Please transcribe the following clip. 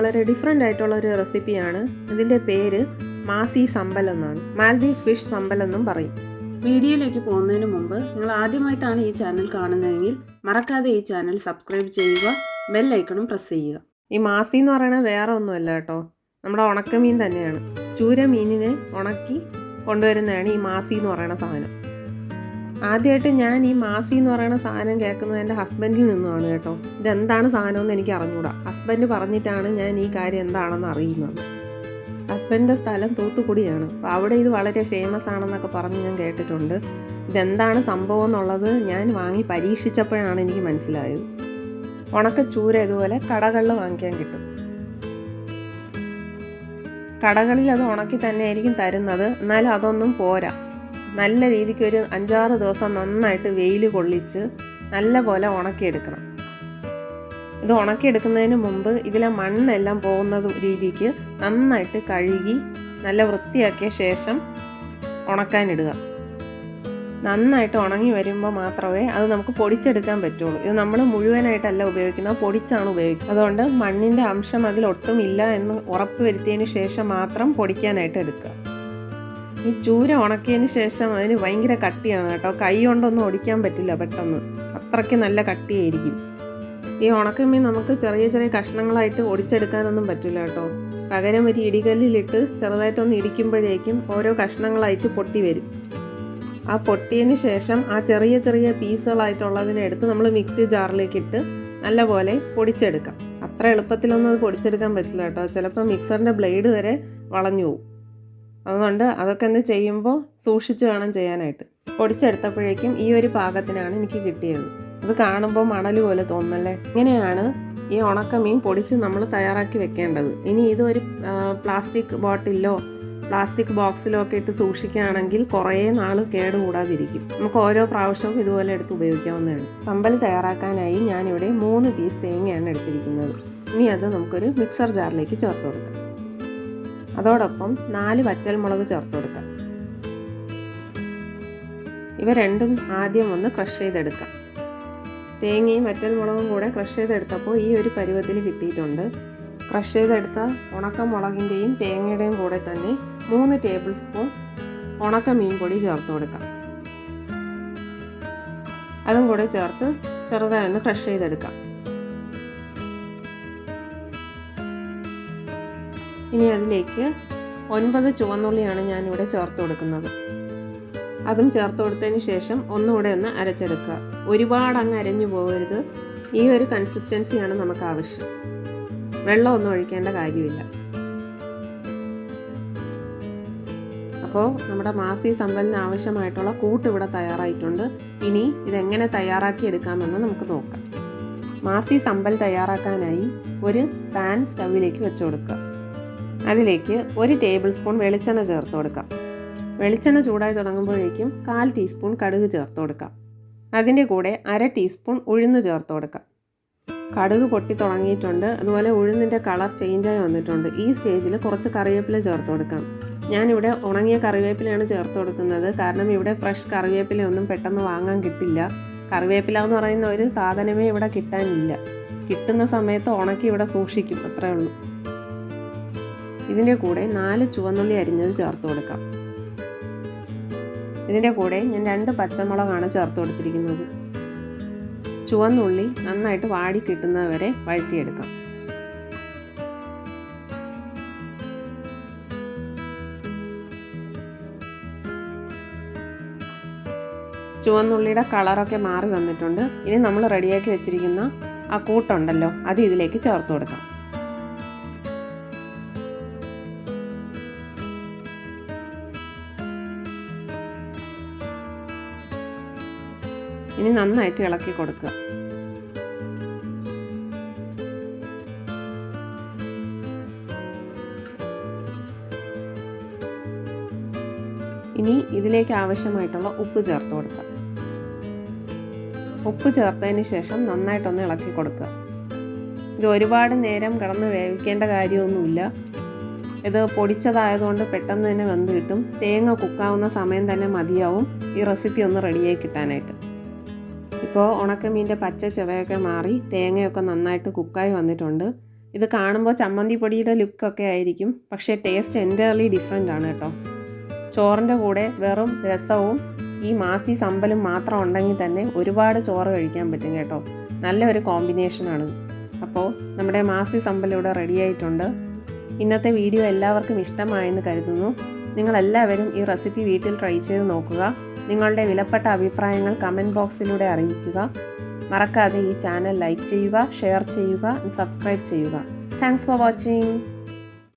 വളരെ ഡിഫറെൻ്റ് ആയിട്ടുള്ള ഒരു റെസിപ്പിയാണ്. ഇതിൻ്റെ പേര് മാസി സമ്പൽ എന്നാണ്. മാൽദീവ് ഫിഷ് സമ്പൽ എന്നും പറയും. വീഡിയോയിലേക്ക് പോകുന്നതിന് മുമ്പ് നിങ്ങൾ ആദ്യമായിട്ടാണ് ഈ ചാനൽ കാണുന്നതെങ്കിൽ മറക്കാതെ ഈ ചാനൽ സബ്സ്ക്രൈബ് ചെയ്യുക, ബെൽ ഐക്കണും പ്രസ് ചെയ്യുക. ഈ മാസി എന്ന് പറയുന്നത് വേറെ ഒന്നുമല്ല കേട്ടോ, നമ്മുടെ ഉണക്കമീൻ തന്നെയാണ്. ചൂര മീനിനെ ഉണക്കി കൊണ്ടുവരുന്നതാണ് ഈ മാസി എന്ന് പറയുന്ന സാധനം. ആദ്യമായിട്ട് ഞാൻ ഈ മാസി എന്ന് പറയുന്ന സാധനം കേൾക്കുന്നത് എൻ്റെ ഹസ്ബൻഡിൽ നിന്നുമാണ് കേട്ടോ. ഇതെന്താണ് സാധനമെന്ന് എനിക്ക് അറിഞ്ഞൂടാ. ഹസ്ബൻഡ് പറഞ്ഞിട്ടാണ് ഞാൻ ഈ കാര്യം എന്താണെന്ന് അറിയുന്നത്. ഹസ്ബൻഡിൻ്റെ സ്ഥലം തൂത്തുക്കുടിയാണ്. അപ്പോൾ അവിടെ ഇത് വളരെ ഫേമസ് ആണെന്നൊക്കെ പറഞ്ഞ് ഞാൻ കേട്ടിട്ടുണ്ട്. ഇതെന്താണ് സംഭവം എന്നുള്ളത് ഞാൻ വാങ്ങി പരീക്ഷിച്ചപ്പോഴാണ് എനിക്ക് മനസ്സിലായത്. ഉണക്കച്ചൂര ഇതുപോലെ കടകളിൽ വാങ്ങിക്കാൻ കിട്ടും. കടകളിൽ അത് ഉണക്കി തന്നെ ആയിരിക്കും തരുന്നത്. എന്നാലും അതൊന്നും പോരാ. നല്ല രീതിക്ക് ഒരു 5-6 ദിവസം നന്നായിട്ട് വെയിൽ കൊള്ളിച്ച് നല്ല പോലെ ഉണക്കിയെടുക്കണം. ഇത് ഉണക്കിയെടുക്കുന്നതിന് മുമ്പ് ഇതിലെ മണ്ണെല്ലാം പോകുന്നത് രീതിക്ക് നന്നായിട്ട് കഴുകി നല്ല വൃത്തിയാക്കിയ ശേഷം ഉണക്കാനിടുക. നന്നായിട്ട് ഉണങ്ങി വരുമ്പോൾ മാത്രമേ അത് നമുക്ക് പൊടിച്ചെടുക്കാൻ പറ്റുള്ളൂ. ഇത് നമ്മൾ മുഴുവനായിട്ടല്ല ഉപയോഗിക്കുന്നത്, പൊടിച്ചാണ് ഉപയോഗിക്കുന്നത്. അതുകൊണ്ട് മണ്ണിൻ്റെ അംശം അതിലൊട്ടും ഇല്ല എന്ന് ഉറപ്പ് വരുത്തിയതിന് ശേഷം മാത്രം പൊടിക്കാനായിട്ട് എടുക്കുക. ഈ ചൂര ഉണക്കിയതിന് ശേഷം അതിന് ഭയങ്കര കട്ടിയാണ് കേട്ടോ. കൈ കൊണ്ടൊന്നും ഒടിക്കാൻ പറ്റില്ല പെട്ടെന്ന്, അത്രയ്ക്ക് നല്ല കട്ടിയായിരിക്കും. ഈ ഉണക്കമീൻ നമുക്ക് ചെറിയ ചെറിയ കഷ്ണങ്ങളായിട്ട് ഒടിച്ചെടുക്കാനൊന്നും പറ്റില്ല കേട്ടോ. പകരം ഒരു ഇടികല്ലിലിട്ട് ചെറുതായിട്ടൊന്ന് ഇടിക്കുമ്പോഴേക്കും ഓരോ കഷ്ണങ്ങളായിട്ട് പൊട്ടി വരും. ആ പൊട്ടിയതിന് ശേഷം ആ ചെറിയ ചെറിയ പീസുകളായിട്ടുള്ളതിനെ എടുത്ത് നമ്മൾ മിക്സി ജാറിലേക്ക് ഇട്ട് നല്ലപോലെ പൊടിച്ചെടുക്കാം. അത്ര എളുപ്പത്തിലൊന്നും അത് പൊടിച്ചെടുക്കാൻ പറ്റില്ല കേട്ടോ. ചിലപ്പോൾ മിക്സറിൻ്റെ ബ്ലേഡ് വരെ വളഞ്ഞു പോകും. അതുകൊണ്ട് അതൊക്കെ എന്ത് ചെയ്യുമ്പോൾ സൂക്ഷിച്ച് വേണം ചെയ്യാനായിട്ട്. പൊടിച്ചെടുത്തപ്പോഴേക്കും ഈ ഒരു പാകത്തിനാണ് എനിക്ക് കിട്ടിയത്. അത് കാണുമ്പോൾ മണൽ പോലെ തോന്നല്ലേ. ഇങ്ങനെയാണ് ഈ ഉണക്കമീൻ പൊടിച്ച് നമ്മൾ തയ്യാറാക്കി വെക്കേണ്ടത്. ഇനി ഇതൊരു പ്ലാസ്റ്റിക് ബോട്ടിലോ പ്ലാസ്റ്റിക് ബോക്സിലോ ഒക്കെ ഇട്ട് സൂക്ഷിക്കുകയാണെങ്കിൽ കുറേ നാൾ കേടുകൂടാതിരിക്കും. നമുക്ക് ഓരോ പ്രാവശ്യവും ഇതുപോലെ എടുത്ത് ഉപയോഗിക്കാവുന്നതാണ്. സമ്പൽ തയ്യാറാക്കാനായി ഞാനിവിടെ 3 പീസ് തേങ്ങയാണ് എടുത്തിരിക്കുന്നത്. ഇനി അത് നമുക്കൊരു മിക്സർ ജാറിലേക്ക് ചേർത്ത് കൊടുക്കാം. അതോടൊപ്പം 4 വറ്റൽമുളക് ചേർത്ത് കൊടുക്കാം. ഇവ രണ്ടും ആദ്യം ഒന്ന് ക്രഷ് ചെയ്തെടുക്കാം. തേങ്ങയും വറ്റൽമുളകും കൂടെ ക്രഷ് ചെയ്തെടുത്തപ്പോൾ ഈ ഒരു പരുവത്തിൽ കിട്ടിയിട്ടുണ്ട്. ക്രഷ് ചെയ്തെടുത്ത ഉണക്കമുളകിൻ്റെയും തേങ്ങയുടെയും കൂടെ തന്നെ 3 ടേബിൾ സ്പൂൺ ഉണക്ക മീൻ പൊടി ചേർത്ത് കൊടുക്കാം. അതും കൂടെ ചേർത്ത് ചെറുതായി ഒന്ന് ക്രഷ് ചെയ്തെടുക്കാം. ഇനി അതിലേക്ക് 9 ചുവന്നുള്ളിയാണ് ഞാനിവിടെ ചേർത്ത് കൊടുക്കുന്നത്. അതും ചേർത്ത് കൊടുത്തതിന് ശേഷം ഒന്നുകൂടെ ഒന്ന് അരച്ചെടുക്കുക. ഒരുപാട് അങ്ങ് അരഞ്ഞു പോകരുത്. ഈ ഒരു കൺസിസ്റ്റൻസിയാണ് നമുക്ക് ആവശ്യം. വെള്ളമൊന്നും ഒഴിക്കേണ്ട കാര്യമില്ല. അപ്പോൾ നമ്മുടെ മാസി സമ്പലിന് ആവശ്യമായിട്ടുള്ള കൂട്ട് ഇവിടെ തയ്യാറായിട്ടുണ്ട്. ഇനി ഇതെങ്ങനെ തയ്യാറാക്കി എടുക്കാമെന്ന് നമുക്ക് നോക്കാം. മാസി സമ്പൽ തയ്യാറാക്കാനായി ഒരു പാൻ സ്റ്റൗവിലേക്ക് വെച്ച് കൊടുക്കുക. അതിലേക്ക് 1 ടേബിൾ സ്പൂൺ വെളിച്ചെണ്ണ ചേർത്ത് കൊടുക്കാം. വെളിച്ചെണ്ണ ചൂടായി തുടങ്ങുമ്പോഴേക്കും 1/4 ടീസ്പൂൺ കടുക് ചേർത്ത് കൊടുക്കാം. അതിൻ്റെ കൂടെ 1/2 ടീസ്പൂൺ ഉഴുന്ന് ചേർത്ത് കൊടുക്കാം. കടുക് പൊട്ടി തുടങ്ങിയിട്ടുണ്ട്. അതുപോലെ ഉഴുന്നിൻ്റെ കളർ ചേഞ്ചായി വന്നിട്ടുണ്ട്. ഈ സ്റ്റേജിൽ കുറച്ച് കറിവേപ്പില ചേർത്ത് കൊടുക്കാം. ഞാനിവിടെ ഉണങ്ങിയ കറിവേപ്പിലയാണ് ചേർത്ത് കൊടുക്കുന്നത്. കാരണം ഇവിടെ ഫ്രഷ് കറിവേപ്പിലയൊന്നും പെട്ടെന്ന് വാങ്ങാൻ കിട്ടില്ല. കറിവേപ്പില എന്ന് പറയുന്ന ഒരു സാധനമേ ഇവിടെ കിട്ടാനില്ല. കിട്ടുന്ന സമയത്ത് ഉണക്കി ഇവിടെ സൂക്ഷിക്കും, അത്രേ ഉള്ളൂ. ഇതിൻ്റെ കൂടെ 4 ചുവന്നുള്ളി അരിഞ്ഞത് ചേർത്ത് കൊടുക്കാം. ഇതിൻ്റെ കൂടെ ഞാൻ 2 പച്ചമുളകാണ് ചേർത്ത് കൊടുത്തിരിക്കുന്നത്. ചുവന്നുള്ളി നന്നായിട്ട് വാടി കിട്ടുന്നത് വരെ വഴറ്റിയെടുക്കാം. ചുവന്നുള്ളിയുടെ കളറൊക്കെ മാറി വന്നിട്ടുണ്ട്. ഇനി നമ്മൾ റെഡിയാക്കി വെച്ചിരിക്കുന്ന ആ കൂട്ടുണ്ടല്ലോ, അത് ഇതിലേക്ക് ചേർത്ത് കൊടുക്കാം. ഇനി നന്നായിട്ട് ഇളക്കി കൊടുക്കുക. ഇനി ഇതിലേക്ക് ആവശ്യമായിട്ടുള്ള ഉപ്പ് ചേർത്ത് കൊടുക്കുക. ഉപ്പ് ചേർത്തതിന് ശേഷം നന്നായിട്ടൊന്ന് ഇളക്കി കൊടുക്കുക. ഇത് ഒരുപാട് നേരം കിടന്ന് വേവിക്കേണ്ട കാര്യമൊന്നുമില്ല. ഇത് പൊടിച്ചതായതുകൊണ്ട് പെട്ടെന്ന് തന്നെ വെന്ത് കിട്ടും. തേങ്ങ കുക്കാവുന്ന സമയം തന്നെ മതിയാവും ഈ റെസിപ്പി ഒന്ന് റെഡിയായി കിട്ടാനായിട്ട്. ഇപ്പോൾ ഉണക്കമീൻ്റെ പച്ച ചുവയൊക്കെ മാറി തേങ്ങയൊക്കെ നന്നായിട്ട് കുക്കായി വന്നിട്ടുണ്ട്. ഇത് കാണുമ്പോൾ ചമ്മന്തി പൊടിയുടെ ലുക്കൊക്കെ ആയിരിക്കും, പക്ഷേ ടേസ്റ്റ് എൻറ്റയർലി ഡിഫറെൻ്റ് ആണ് കേട്ടോ. ചോറിൻ്റെ കൂടെ വെറും രസവും ഈ മാസി സമ്പലും മാത്രം ഉണ്ടെങ്കിൽ തന്നെ ഒരുപാട് ചോറ് കഴിക്കാൻ പറ്റും കേട്ടോ. നല്ലൊരു കോമ്പിനേഷനാണ്. അപ്പോൾ നമ്മുടെ മാസി സമ്പൽ ഇവിടെ റെഡി ആയിട്ടുണ്ട്. ഇന്നത്തെ വീഡിയോ എല്ലാവർക്കും ഇഷ്ടമായെന്ന് കരുതുന്നു. നിങ്ങളെല്ലാവരും ഈ റെസിപ്പി വീട്ടിൽ ട്രൈ ചെയ്ത് നോക്കുക. നിങ്ങളുടെ വിലപ്പെട്ട അഭിപ്രായങ്ങൾ കമൻറ്റ് ബോക്സിലൂടെ അറിയിക്കുക. മറക്കാതെ ഈ ചാനൽ ലൈക്ക് ചെയ്യുക, ഷെയർ ചെയ്യുക, സബ്സ്ക്രൈബ് ചെയ്യുക. Thanks for watching.